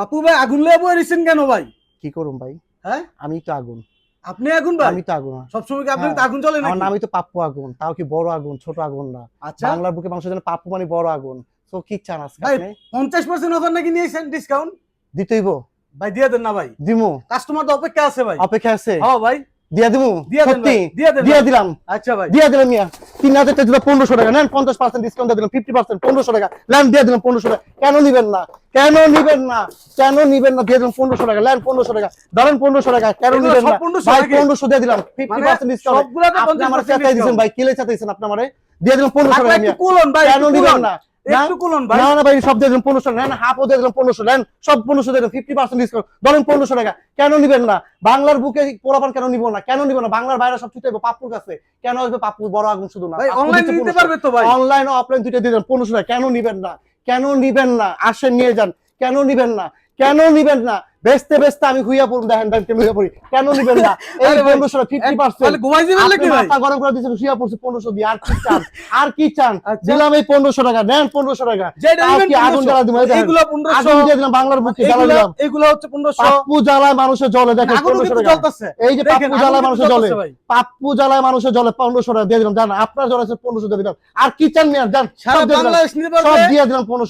পাপু ভাই আগুন লয়ে বই রইছেন কেন ভাই? কি করুম ভাই? হ্যাঁ আমি তো আগুন। আপনি আগুন ভাই? আমি তো আগুন। সবসময় কি আপনার হ্যাঁ। আগুন জ্বলে আমার নাকি? নামই তো পাপ্পু আগুন। তাও কি বড় আগুন, ছোট আগুন না। আচ্ছা বাংলার বুকে মানুষের জন্য পাপ্পু মানে বড় আগুন। তো কি চান আজকে ভাই, আপনি? 50% অফার নাকি নিয়েছেন ডিসকাউন্ট? দিতেইব? ভাই দিয়ে দেন না ভাই, দিমু? কাস্টমার তো অপেক্ষা আছে ভাই। অপেক্ষা আছে? হ্যাঁ ভাই দিয়া দিমু? দিয়ে দেন সত্যি? ভাই, দিয়ে দেন দিয়া ভাই। দিলাম। আচ্ছা ভাই দিয়া দিলাম মিয়া। 3000 টাকা দিলাম 1500 টাকা নেন, 50% ডিসকাউন্ট দিয়ে দিলাম, 50% 1500 টাকা লেন, দিয়ে দিলাম 1500 টাকা। কেন নিবেন না? কেন নিবেন না? কেন নিবেন না? দিয়ে দিলাম 1500 টাকা লেন, 1500 টাকা ধরেন, 1500 টাকা। কেন এগুলো নিবেন সব না? 1500 ভাই নাকি? 1500 দিয়ে দিলাম, 50% ডিসকাউন্ট। সবগুলাতে আপনি আমার 50% চাতাই দিয়েছেন ডিসকাউন্ট। ভাই, কিলে চাতাইছেন আপনি আমারে। দিয়ে দিলাম 1500 ভাই টাকা একটু মিয়া। কুলন ভাই, কেন একটু নিবেন কুলন, না? না একটু কুলন ভাই। না না ভাই, সব দিয়ে দিলাম 1500 নেন, হাফও দিয়ে দিলাম 1500 নেন, সব 1500 দিয়ে দিলাম, 50% ডিসকাউন্ট ধরেন 1500 টাকা। কেন নিবেন না? বাংলার বুকে পোলাপান কেন নিব না? কেন নিব না? বাংলার বাইরে সব ছুটে পাপ্পুর কাছে। কেন আসবে পাপ্পু? বড় আগুন শুধু না, ভাই পাপ্পু অনলাইন দিচ্ছে নিতে 1500। পারবে তো ভাই? অনলাইন ও অফলাইন দুইটা দিয়ে দেন 1500 টাকা। কেন নিবেন না? কেন নিবেন না? আসেন নিয়ে যান। কেন নিবেন না? কেন নিবেন না? বেচতে বেচতে আমি হুইয়া পড়ুম, দেখেন কেন হুইয়া পড়ি। কেন নিবেন না? এই আরে ভাই, 1500 50%। তাহলে ঘুমাই যাবেন আপনি নাকি ভাই? মাথা গরম করে দিয়েছেন, শুয়ে পড়ছি 1500 দিয়ে। আর কি চান? আর কি চান? আচ্ছা। দিলাম এই 1500 টাকা নেন, 1500 টাকা। যেটা তাও নিবেন কি আগুন 1500, জ্বালা দিব? এই দেখেন, এগুলো 1500, আগুন দিয়ে দিলাম বাংলার বুকে, জ্বালা এগুলো দিলাম। এগুলো হচ্ছে 1500। পাপ্পু জ্বালায় মানুষের জলে, দেখেন আগুনও 1500 কিন্তু টাকা। জ্বলতেছে। এই যে দেখেন, পাপ্পু আগুন জ্বালায় কিন্তু মানুষের জলে, জ্বলতেছে ভাই। পাপ্পু জ্বালায় মানুষের জলে 1500 টাকা দিয়ে দিলাম। জান আপনার জলে 1500 দিয়ে দিলাম। আর কি চান মিয়া? জান সারা সব দিয়ে দিলাম, বাংলাদেশ নিতে সব পারবে। দিয়ে দিলাম 1500।